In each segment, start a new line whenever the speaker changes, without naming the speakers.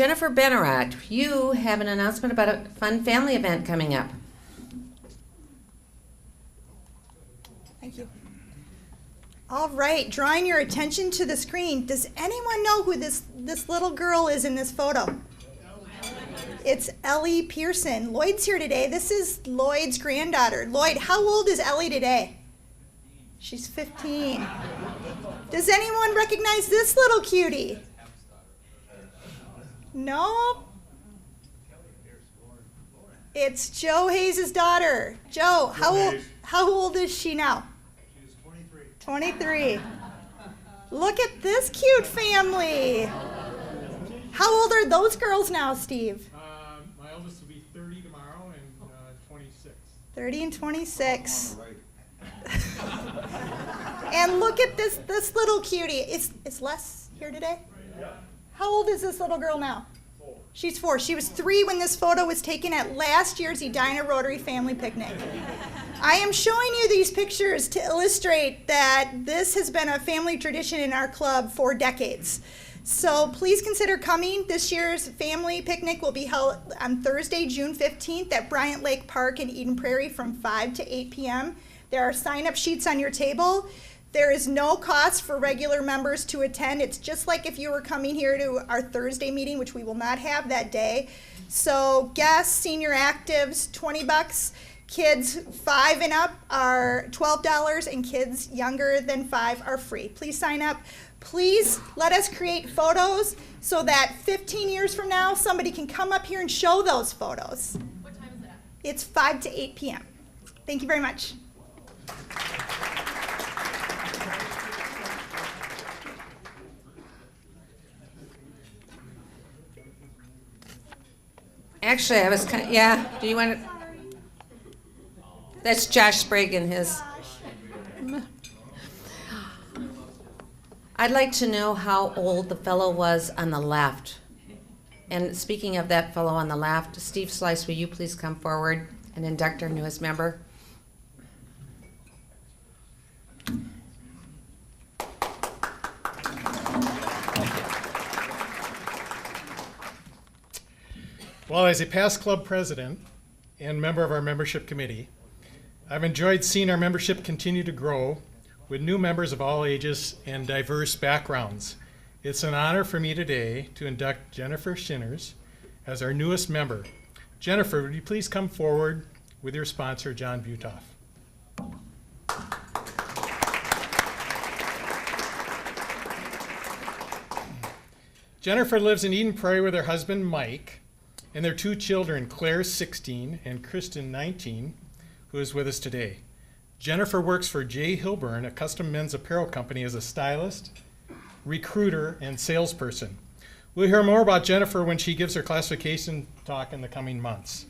Jennifer Benarat, you have an announcement about a fun family event coming up.
Thank you. All right, drawing your attention to the screen. Does anyone know who this little girl is in this photo? It's Ellie Pearson. Lloyd's here today. This is Lloyd's granddaughter. Lloyd, how old is Ellie today? She's 15. Does anyone recognize this little cutie? No? It's Joe Hayes' daughter. Joe, how old is she now?
She's 23.
23. Look at this cute family. How old are those girls now, Steve?
My eldest will be 30 tomorrow and 26.
30 and 26. And look at this little cutie. Is Les here today? How old is this little girl now?
4.
She's 4. She was 3 when this photo was taken at last year's Edina Rotary family picnic. I am showing you these pictures to illustrate that this has been a family tradition in our club for decades. So please consider coming. This year's family picnic will be held on Thursday, June 15th at Bryant Lake Park in Eden Prairie from 5 to 8 p.m. There are sign-up sheets on your table. There is no cost for regular members to attend. It's just like if you were coming here to our Thursday meeting, which we will not have that day. So guests, senior actives, $20. Kids 5 and up are $12, and kids younger than 5 are free. Please sign up. Please let us create photos so that 15 years from now, somebody can come up here and show those photos.
What time is that?
It's 5 to 8 p.m. Thank you very much.
Actually, I was do you want to? That's Josh Sprague and his. I'd like to know how old the fellow was on the left. And speaking of that fellow on the left, Steve Slice, will you please come forward and induct our newest member?
Well, as a past club president and member of our membership committee, I've enjoyed seeing our membership continue to grow with new members of all ages and diverse backgrounds. It's an honor for me today to induct Jennifer Shinners as our newest member. Jennifer, would you please come forward with your sponsor, John Butoff? Jennifer lives in Eden Prairie with her husband, Mike, and their 2 children, Claire, 16, and Kristen, 19, who is with us today. Jennifer works for J. Hilburn, a custom men's apparel company, as a stylist, recruiter, and salesperson. We'll hear more about Jennifer when she gives her classification talk in the coming months.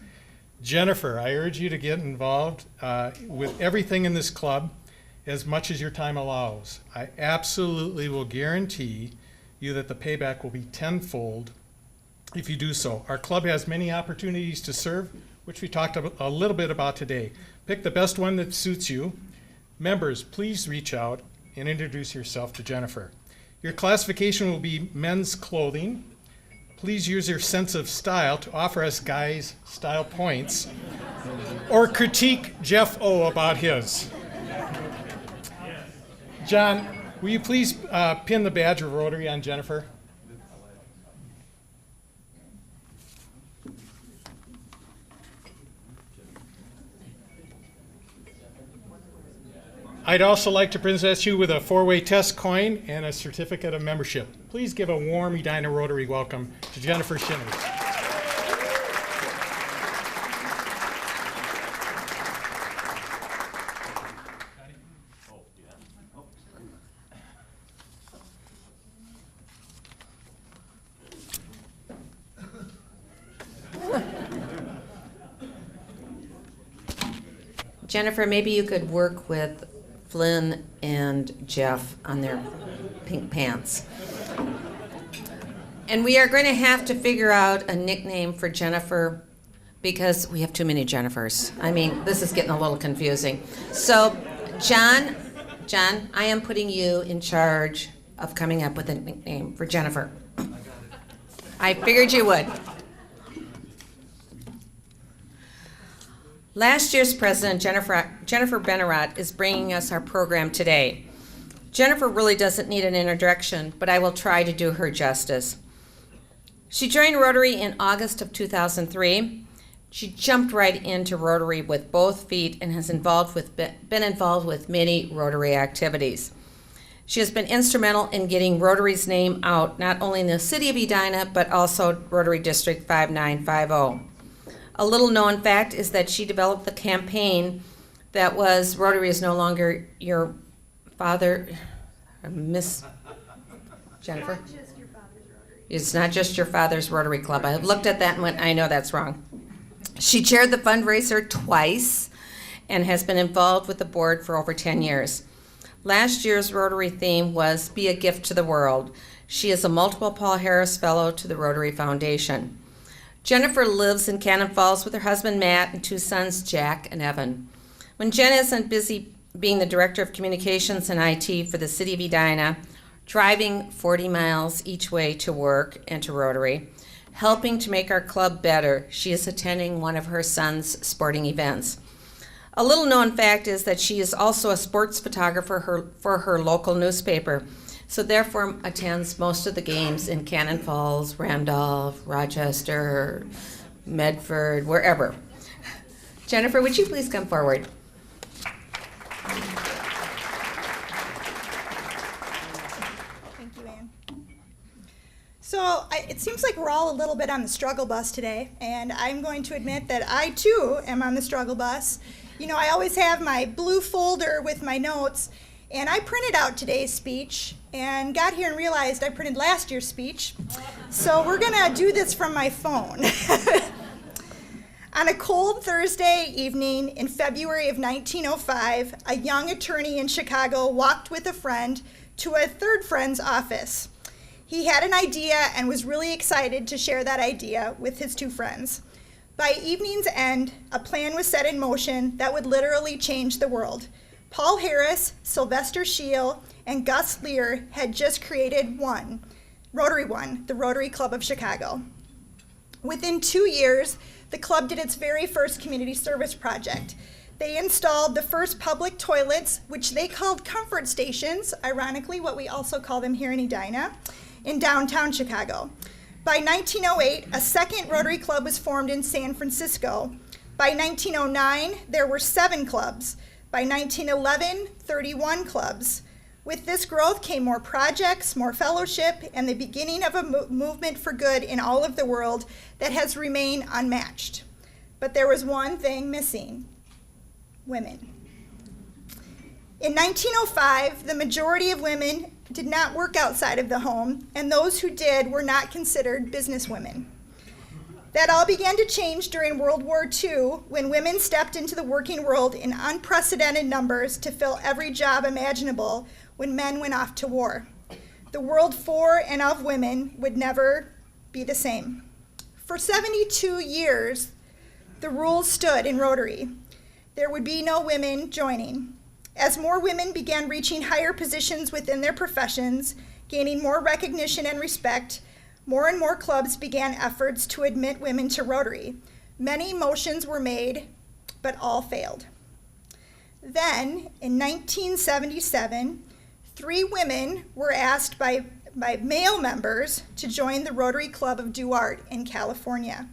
Jennifer, I urge you to get involved with everything in this club as much as your time allows. I absolutely will guarantee you that the payback will be tenfold if you do so. Our club has many opportunities to serve, which we talked a little bit about today. Pick the best one that suits you. Members, please reach out and introduce yourself to Jennifer. Your classification will be men's clothing. Please use your sense of style to offer us guys style points or critique Jeff O about his. John, will you please pin the badge of Rotary on Jennifer? I'd also like to present you with a 4-way test coin and a certificate of membership. Please give a warm Edina Rotary welcome to Jennifer Shinners.
Jennifer, maybe you could work with Flynn and Jeff on their pink pants. And we are going to have to figure out a nickname for Jennifer because we have too many Jennifers. I mean, this is getting a little confusing. So, John, I am putting you in charge of coming up with a nickname for Jennifer. I figured you would. Last year's president, Jennifer Benarott, is bringing us our program today. Jennifer really doesn't need an introduction, but I will try to do her justice. She joined Rotary in August of 2003. She jumped right into Rotary with both feet and has been involved with many Rotary activities. She has been instrumental in getting Rotary's name out, not only in the city of Edina, but also Rotary District 5950. A little known fact is that she developed the campaign that was Rotary is no longer your father, Miss Jennifer? It's not just your father's Rotary Club. I looked at that and went, I know that's wrong. She chaired the fundraiser twice and has been involved with the board for over 10 years. Last year's Rotary theme was Be a Gift to the World. She is a multiple Paul Harris Fellow to the Rotary Foundation. Jennifer lives in Cannon Falls with her husband Matt and two sons Jack and Evan. When Jen isn't busy being the Director of Communications and IT for the City of Edina, driving 40 miles each way to work and to Rotary, helping to make our club better, she is attending one of her son's sporting events. A little known fact is that she is also a sports photographer for her local newspaper, so therefore attends most of the games in Cannon Falls, Randolph, Rochester, Medford, wherever. Jennifer, would you please come forward?
Thank you, Ann. So it seems like we're all a little bit on the struggle bus today, and I'm going to admit that I too am on the struggle bus. You know, I always have my blue folder with my notes, and I printed out today's speech and got here and realized I printed last year's speech. So we're gonna do this from my phone. On a cold Thursday evening in February of 1905, a young attorney in Chicago walked with a friend to a third friend's office. He had an idea and was really excited to share that idea with his two friends. By evening's end, a plan was set in motion that would literally change the world. Paul Harris, Sylvester Scheel, and Gus Lear had just created Rotary One, the Rotary Club of Chicago. Within 2 years, the club did its very first community service project. They installed the first public toilets, which they called comfort stations, ironically what we also call them here in Edina, in downtown Chicago. By 1908, a second Rotary Club was formed in San Francisco. By 1909, there were 7 clubs. By 1911, 31 clubs. With this growth came more projects, more fellowship, and the beginning of a movement for good in all of the world that has remained unmatched. But there was one thing missing: women. In 1905, the majority of women did not work outside of the home, and those who did were not considered businesswomen. That all began to change during World War II when women stepped into the working world in unprecedented numbers to fill every job imaginable when men went off to war. The world for and of women would never be the same. For 72 years, the rules stood in Rotary. There would be no women joining. As more women began reaching higher positions within their professions, gaining more recognition and respect, more and more clubs began efforts to admit women to Rotary. Many motions were made, but all failed. Then, in 1977, 3 women were asked by male members to join the Rotary Club of Duarte in California.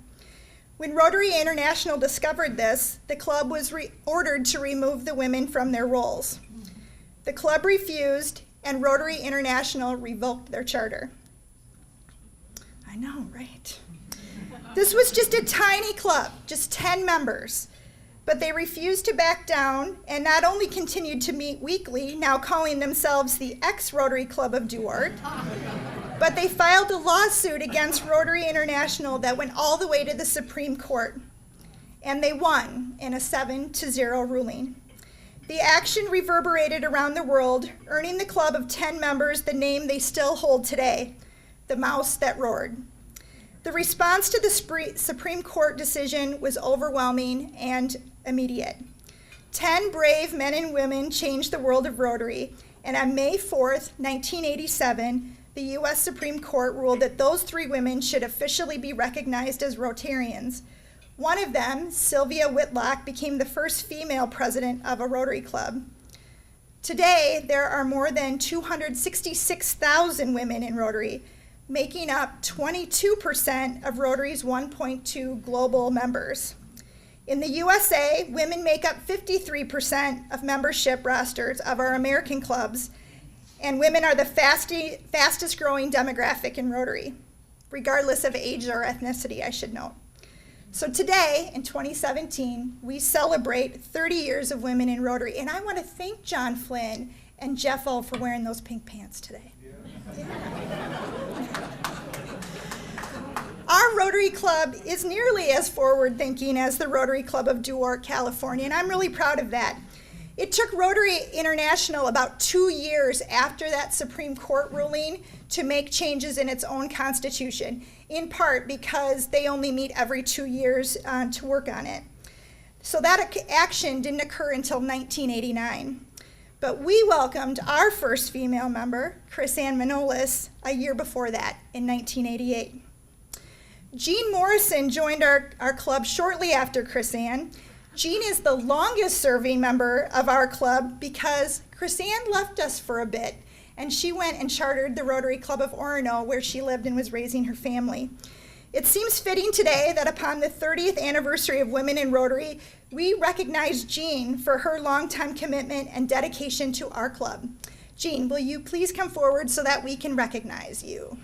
When Rotary International discovered this, the club was ordered to remove the women from their roles. The club refused, and Rotary International revoked their charter. I know, right? This was just a tiny club, just 10 members. But they refused to back down and not only continued to meet weekly, now calling themselves the ex-Rotary Club of Duarte, but they filed a lawsuit against Rotary International that went all the way to the Supreme Court. And they won in a 7-0 ruling. The action reverberated around the world, earning the club of 10 members the name they still hold today, the Mouse That Roared. The response to the Supreme Court decision was overwhelming and immediate. 10 brave men and women changed the world of Rotary, and on May 4th, 1987, the U.S. Supreme Court ruled that those 3 women should officially be recognized as Rotarians. One of them, Sylvia Whitlock, became the first female president of a Rotary Club. Today, there are more than 266,000 women in Rotary, making up 22% of Rotary's 1.2 global members. In the USA, women make up 53% of membership rosters of our American clubs, and women are the fastest growing demographic in Rotary, regardless of age or ethnicity, I should note. So today, in 2017, we celebrate 30 years of women in Rotary, and I want to thank John Flynn and Jeff O for wearing those pink pants today. Yeah. Our Rotary Club is nearly as forward-thinking as the Rotary Club of Duarte, California, and I'm really proud of that. It took Rotary International about 2 years after that Supreme Court ruling to make changes in its own constitution, in part because they only meet every 2 years to work on it. So that action didn't occur until 1989. But we welcomed our first female member, Chrysanne Manoles, a year before that, in 1988. Jean Morrison joined our club shortly after Chrysanne. Jean is the longest serving member of our club because Chrysanne left us for a bit, and she went and chartered the Rotary Club of Orono, where she lived and was raising her family. It seems fitting today that upon the 30th anniversary of Women in Rotary, we recognize Jean for her longtime commitment and dedication to our club. Jean, will you please come forward so that we can recognize you?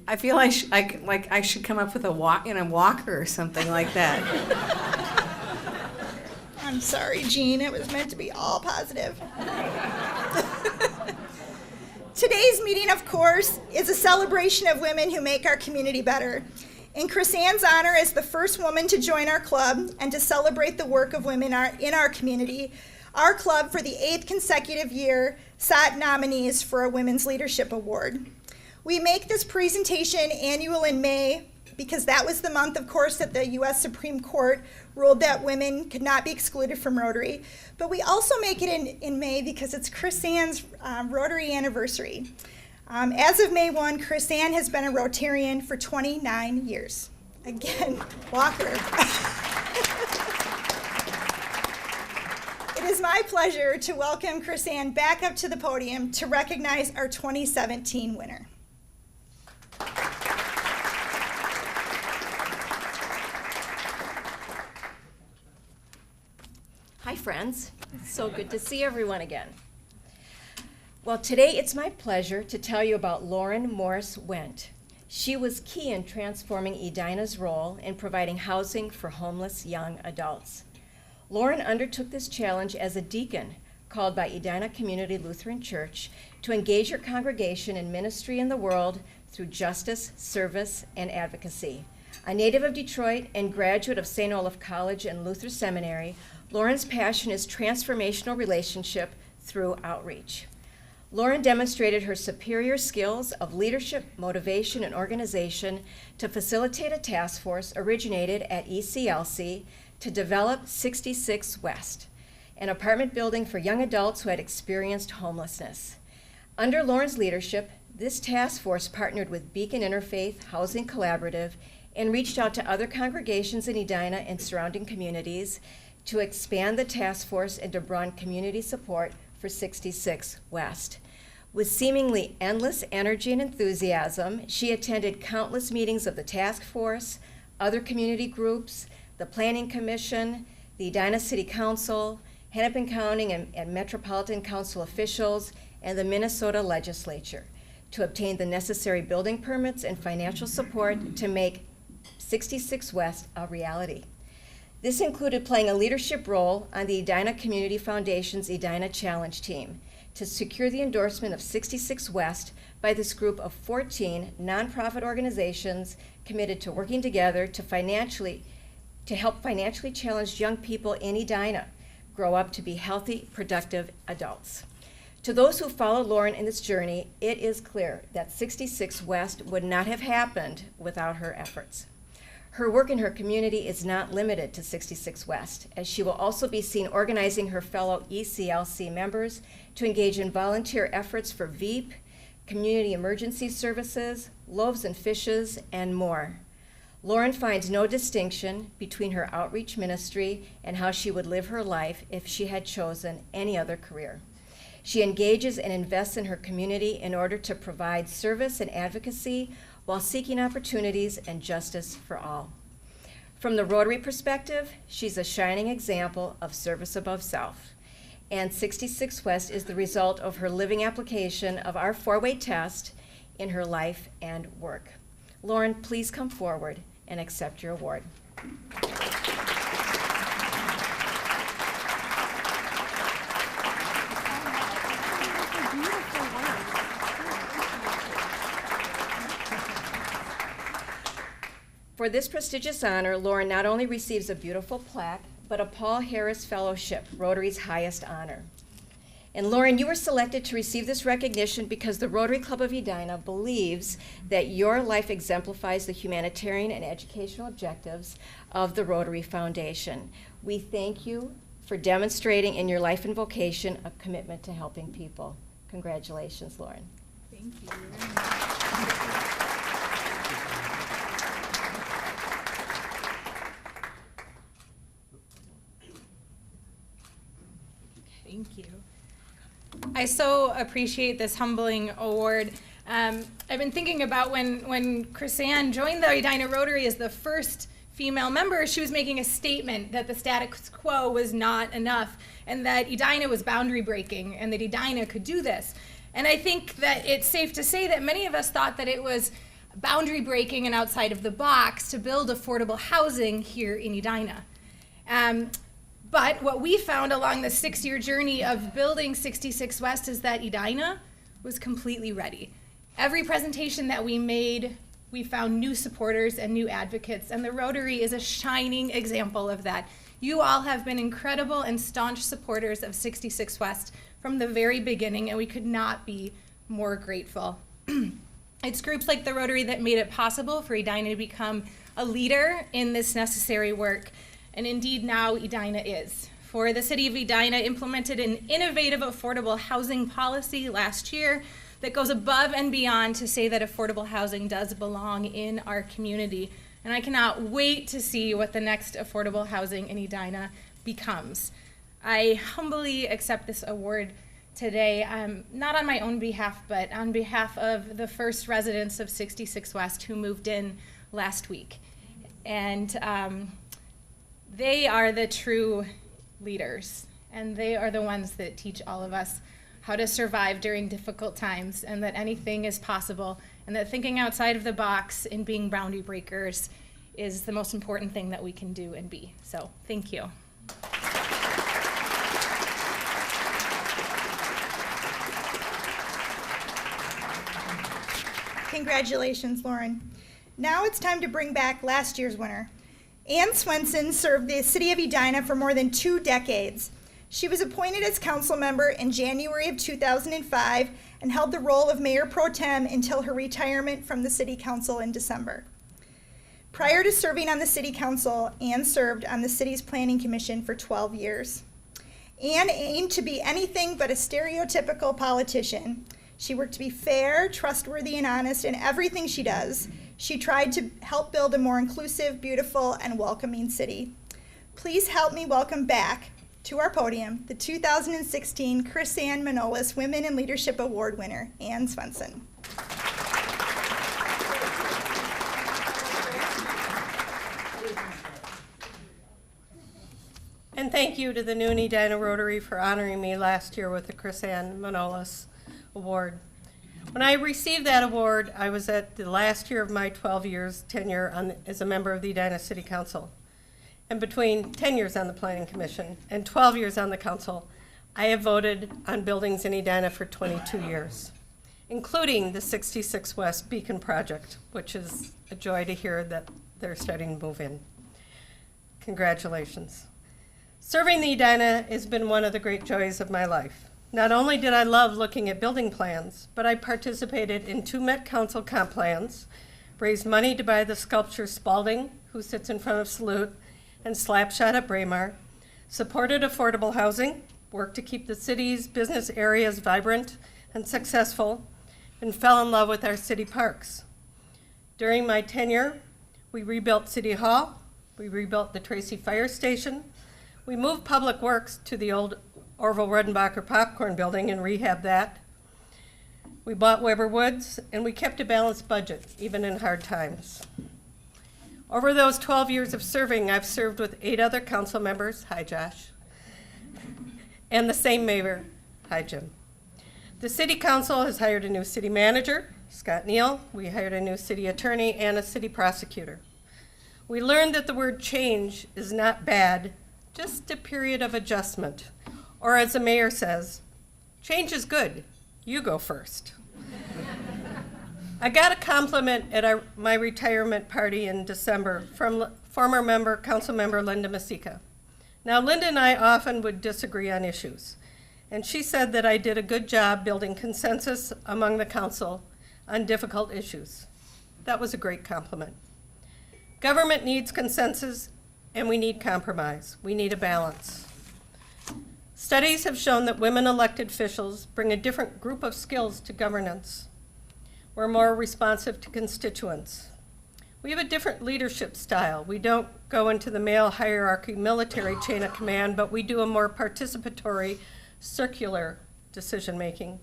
I feel I should come up with a walker or something like that.
I'm sorry, Jean. It was meant to be all positive. Today's meeting, of course, is a celebration of women who make our community better. In Chrysanne's honor, as the first woman to join our club and to celebrate the work of women in our community, our club, for the 8th consecutive year, sought nominees for a Women's Leadership Award. We make this presentation annual in May because that was the month, of course, that the U.S. Supreme Court ruled that women could not be excluded from Rotary. But we also make it in May because it's Chrysanne's Rotary anniversary. As of May 1, Chrysanne has been a Rotarian for 29 years. Again, Walker. It is my pleasure to welcome Chrysanne back up to the podium to recognize our 2017 winner.
Hi, friends. It's so good to see everyone again. Well, today it's my pleasure to tell you about Lauren Morris Wendt. She was key in transforming Edina's role in providing housing for homeless young adults. Lauren undertook this challenge as a deacon called by Edina Community Lutheran Church to engage her congregation in ministry in the world through justice, service, and advocacy. A native of Detroit and graduate of St. Olaf College and Luther Seminary, Lauren's passion is transformational relationship through outreach. Lauren demonstrated her superior skills of leadership, motivation, and organization to facilitate a task force originated at ECLC to develop 66 West, an apartment building for young adults who had experienced homelessness. Under Lauren's leadership, this task force partnered with Beacon Interfaith Housing Collaborative and reached out to other congregations in Edina and surrounding communities to expand the task force and to broaden community support for 66 West. With seemingly endless energy and enthusiasm, she attended countless meetings of the task force, other community groups, the Planning Commission, the Edina City Council, Hennepin County and Metropolitan Council officials, and the Minnesota Legislature to obtain the necessary building permits and financial support to make 66 West a reality. This included playing a leadership role on the Edina Community Foundation's Edina Challenge team to secure the endorsement of 66 West by this group of 14 nonprofit organizations committed to working together to help financially challenged young people in Edina, grow up to be healthy, productive adults. To those who follow Lauren in this journey, it is clear that 66 West would not have happened without her efforts. Her work in her community is not limited to 66 West, as she will also be seen organizing her fellow ECLC members to engage in volunteer efforts for VEEP, community emergency services, loaves and fishes, and more. Lauren finds no distinction between her outreach ministry and how she would live her life if she had chosen any other career. She engages and invests in her community in order to provide service and advocacy while seeking opportunities and justice for all. From the Rotary perspective, she's a shining example of service above self. And 66 West is the result of her living application of our four-way test in her life and work. Lauren, please come forward and accept your award. For this prestigious honor, Lauren not only receives a beautiful plaque, but a Paul Harris Fellowship, Rotary's highest honor. And Lauren, you were selected to receive this recognition because the Rotary Club of Edina believes that your life exemplifies the humanitarian and educational objectives of the Rotary Foundation. We thank you for demonstrating in your life and vocation a commitment to helping people. Congratulations, Lauren.
Thank you.
Thank you. I so appreciate this humbling award. I've been thinking about when Chrysanne joined the Edina Rotary as the first female member, she was making a statement that the status quo was not enough and that Edina was boundary breaking and that Edina could do this. And I think that it's safe to say that many of us thought that it was boundary breaking and outside of the box to build affordable housing here in Edina. But what we found along the 6-year journey of building 66 West is that Edina was completely ready. Every presentation that we made, we found new supporters and new advocates, and the Rotary is a shining example of that. You all have been incredible and staunch supporters of 66 West from the very beginning, and we could not be more grateful. It's groups like the Rotary that made it possible for Edina to become a leader in this necessary work. And indeed now Edina is. For the city of Edina implemented an innovative affordable housing policy last year that goes above and beyond to say that affordable housing does belong in our community. And I cannot wait to see what the next affordable housing in Edina becomes. I humbly accept this award today, not on my own behalf, but on behalf of the first residents of 66 West who moved in last week. And they are the true leaders, and they are the ones that teach all of us how to survive during difficult times, and that anything is possible, and that thinking outside of the box and being boundary breakers is the most important thing that we can do and be. So, thank you.
Congratulations, Lauren. Now it's time to bring back last year's winner. Ann Swenson served the city of Edina for more than 2 decades. She was appointed as council member in January of 2005 and held the role of mayor pro tem until her retirement from the city council in December. Prior to serving on the city council, Ann served on the city's planning commission for 12 years. Ann aimed to be anything but a stereotypical politician. She worked to be fair, trustworthy, and honest in everything she does. She tried to help build a more inclusive, beautiful, and welcoming city. Please help me welcome back to our podium the 2016 Chrysanne Manoles Women in Leadership Award winner, Ann Swenson.
And thank you to the new Edina Rotary for honoring me last year with the Chrysanne Manoles Award. When I received that award, I was at the last year of my 12 years tenure as a member of the Edina City Council. And between 10 years on the Planning Commission and 12 years on the council, I have voted on buildings in Edina for 22 years, including the 66 West Beacon Project, which is a joy to hear that they're starting to move in. Congratulations. Serving the Edina has been one of the great joys of my life. Not only did I love looking at building plans, but I participated in 2 Met Council comp plans, raised money to buy the sculpture Spalding, who sits in front of Salute, and Slapshot at Braemar, supported affordable housing, worked to keep the city's business areas vibrant and successful, and fell in love with our city parks. During my tenure, we rebuilt City Hall, we rebuilt the Tracy Fire Station, we moved Public Works to the old Orville Redenbacher Popcorn Building and rehabbed that. We bought Weber Woods, and we kept a balanced budget, even in hard times. Over those 12 years of serving, I've served with 8 other council members, hi Josh, and the same mayor, hi Jim. The city council has hired a new city manager, Scott Neal. We hired a new city attorney and a city prosecutor. We learned that the word change is not bad, just a period of adjustment. Or as the mayor says, change is good, you go first. I got a compliment at my retirement party in December from former council member Linda Masica. Now, Linda and I often would disagree on issues, and she said that I did a good job building consensus among the council on difficult issues. That was a great compliment. Government needs consensus, and we need compromise. We need a balance. Studies have shown that women elected officials bring a different group of skills to governance. We're more responsive to constituents. We have a different leadership style. We don't go into the male hierarchy military chain of command, but we do a more participatory, circular decision-making.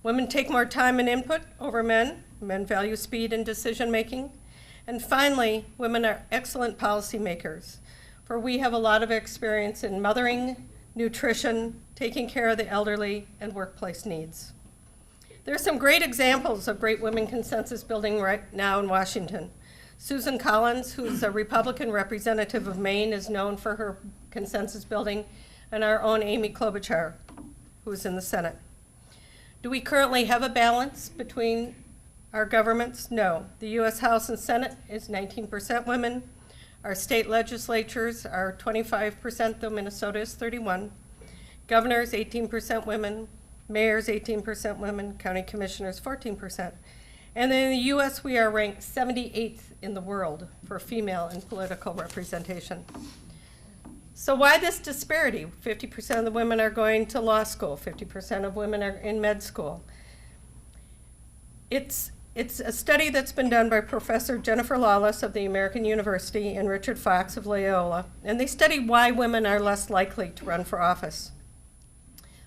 Women take more time and input over men. Men value speed and decision-making. And finally, women are excellent policymakers, for we have a lot of experience in mothering, nutrition, taking care of the elderly, and workplace needs. There are some great examples of great women consensus building right now in Washington. Susan Collins, who's a Republican representative of Maine, is known for her consensus building, and our own Amy Klobuchar, who's in the Senate. Do we currently have a balance between our governments? No. The U.S. House and Senate is 19% women. Our state legislatures are 25%, though Minnesota is 31%. Governors, 18% women. Mayors, 18% women. County commissioners, 14%. And in the U.S., we are ranked 78th in the world for female and political representation. So why this disparity? 50% of the women are going to law school. 50% of women are in med school. It's a study that's been done by Professor Jennifer Lawless of the American University and Richard Fox of Loyola, and they study why women are less likely to run for office.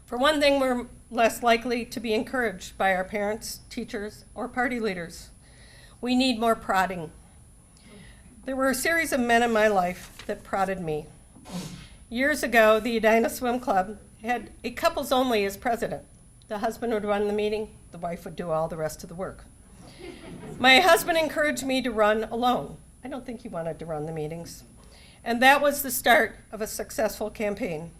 For one thing, we're less likely to be encouraged by our parents, teachers, or party leaders. We need more prodding. There were a series of men in my life that prodded me. Years ago, the Edina Swim Club had a couples only as president. The husband would run the meeting, the wife would do all the rest of the work. My husband encouraged me to run alone. I don't think he wanted to run the meetings. And that was the start of a successful campaign.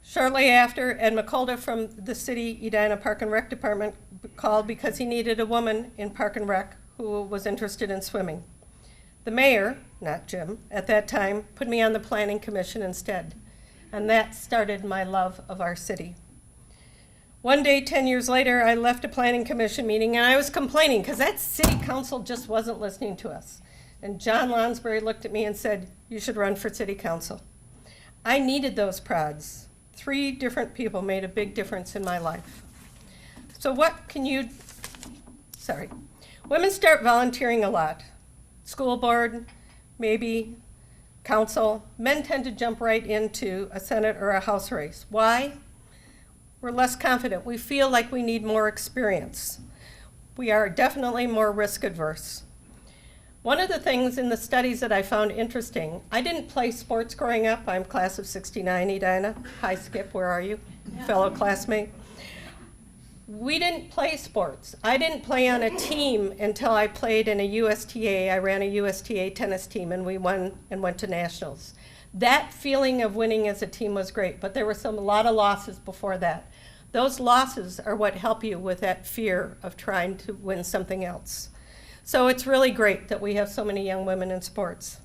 Shortly after, Ed McColda from the city Edina Park and Rec Department called because he needed a woman in Park and Rec who was interested in swimming. The mayor, not Jim, at that time, put me on the planning commission instead. And that started my love of our city. One day, 10 years later, I left a planning commission meeting and I was complaining because that city council just wasn't listening to us. And John Lonsbury looked at me and said, "You should run for city council." I needed those prods. 3 different people made a big difference in my life. So what can you, women start volunteering a lot. School board, maybe council. Men tend to jump right into a Senate or a House race. Why? We're less confident. We feel like we need more experience. We are definitely more risk adverse. One of the things in the studies that I found interesting, I didn't play sports growing up. I'm class of 69, Edina. Hi, Skip, where are you? Fellow classmate. We didn't play sports. I didn't play on a team until I played in a USTA. I ran a USTA tennis team and we won and went to nationals. That feeling of winning as a team was great, but there were a lot of losses before that. Those losses are what help you with that fear of trying to win something else. So it's really great that we have so many young women in sports.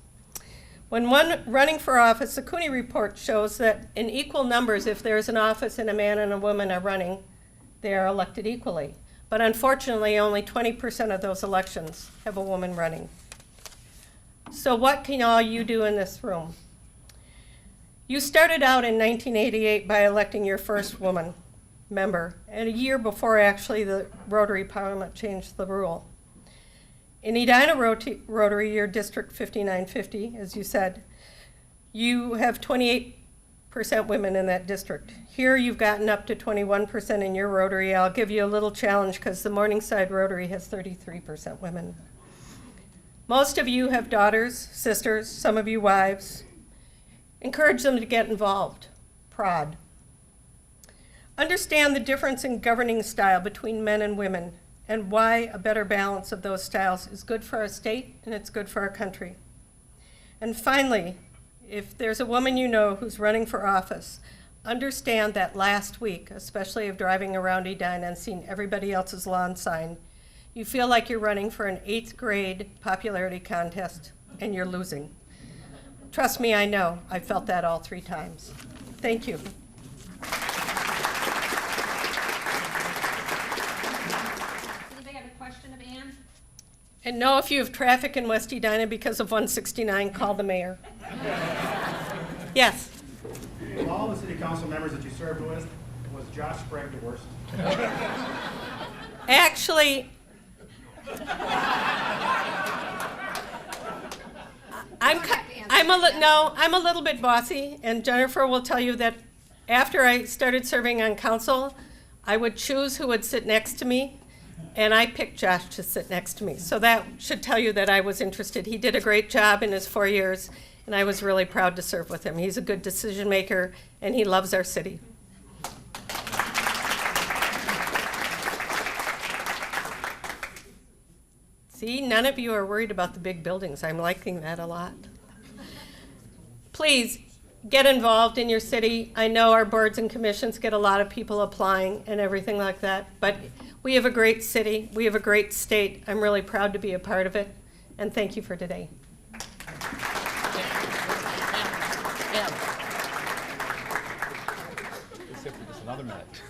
When one running for office, the Cooney report shows that in equal numbers, if there's an office and a man and a woman are running, they are elected equally. But unfortunately, only 20% of those elections have a woman running. So what can all you do in this room? You started out in 1988 by electing your first woman member, and a year before actually the Rotary Parliament changed the rule. In Edina Rotary, your District 5950, as you said, you have 28% women in that district. Here you've gotten up to 21% in your Rotary. I'll give you a little challenge because the Morningside Rotary has 33% women. Most of you have daughters, sisters, some of you wives. Encourage them to get involved. Prod. Understand the difference in governing style between men and women and why a better balance of those styles is good for our state and it's good for our country. And finally, if there's a woman you know who's running for office, understand that last week, especially of driving around Edina and seeing everybody else's lawn sign, you feel like you're running for an 8th grade popularity contest and you're losing. Trust me, I know. I felt that all 3 times. Thank you. And know if you have traffic in West Edina because of 169, call the mayor. Yes?
Of all the city council members that you served with, was Josh Sprague the worst?
Actually, I'm a little bit bossy, and Jennifer will tell you that after I started serving on council, I would choose who would sit next to me, and I picked Josh to sit next to me. So that should tell you that I was interested. He did a great job in his 4 years, and I was really proud to serve with him. He's a good decision maker, and he loves our city. See, none of you are worried about the big buildings. I'm liking that a lot. Please get involved in your city. I know our boards and commissions get a lot of people applying and everything like that, but we have a great city. We have a great state. I'm really proud to be a part of it, and thank you for today.
Another minute.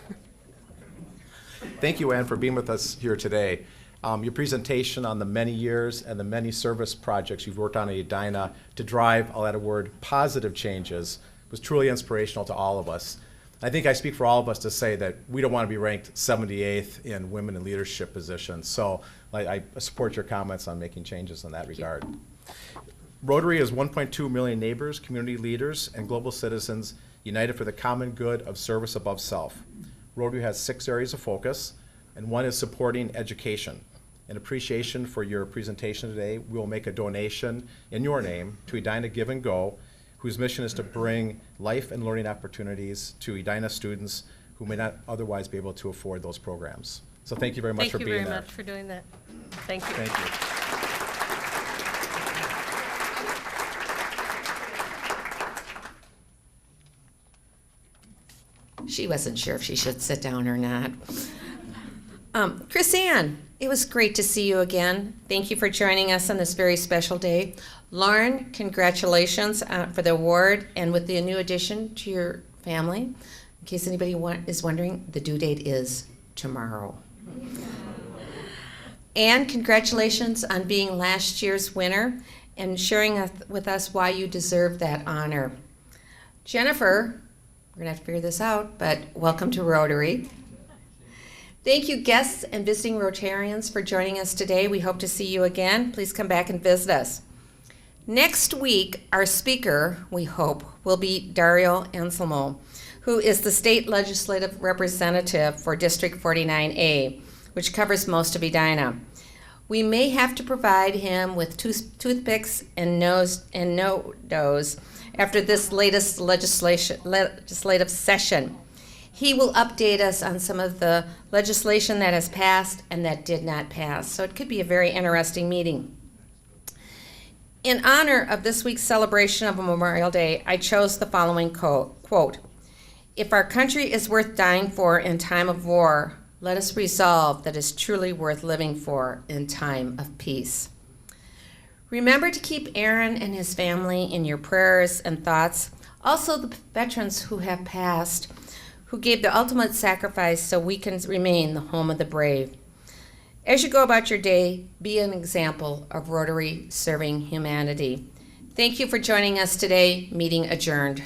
Thank you, Ann, for being with us here today. Your presentation on the many years and the many service projects you've worked on at Edina to drive, I'll add a word, positive changes was truly inspirational to all of us. I think I speak for all of us to say that we don't want to be ranked 78th in women in leadership positions. So I support your comments on making changes in that regard. Rotary is 1.2 million neighbors, community leaders, and global citizens united for the common good of service above self. Rotary has 6 areas of focus, and one is supporting education. In appreciation for your presentation today, we will make a donation in your name to Edina Give and Go, whose mission is to bring life and learning opportunities to Edina students who may not otherwise be able to afford those programs. So thank you very much for being there.
Thank you very much for doing that. Thank you.
Thank you.
She wasn't sure if she should sit down or not. Chrysanne, it was great to see you again. Thank you for joining us on this very special day. Lauren, congratulations for the award and with the new addition to your family. In case anybody is wondering, the due date is tomorrow. And congratulations on being last year's winner and sharing with us why you deserve that honor. Jennifer, we're gonna have to figure this out, but welcome to Rotary. Thank you, guests and visiting Rotarians, for joining us today. We hope to see you again. Please come back and visit us. Next week, our speaker, we hope, will be Dario Anselmo, who is the state legislative representative for District 49A, which covers most of Edina. We may have to provide him with toothpicks and no-dos after this latest legislative session. He will update us on some of the legislation that has passed and that did not pass. So it could be a very interesting meeting. In honor of this week's celebration of Memorial Day, I chose the following quote. If our country is worth dying for in time of war, let us resolve that it's truly worth living for in time of peace. Remember to keep Aaron and his family in your prayers and thoughts. Also, the veterans who have passed, who gave the ultimate sacrifice so we can remain the home of the brave. As you go about your day, be an example of Rotary serving humanity. Thank you for joining us today. Meeting adjourned.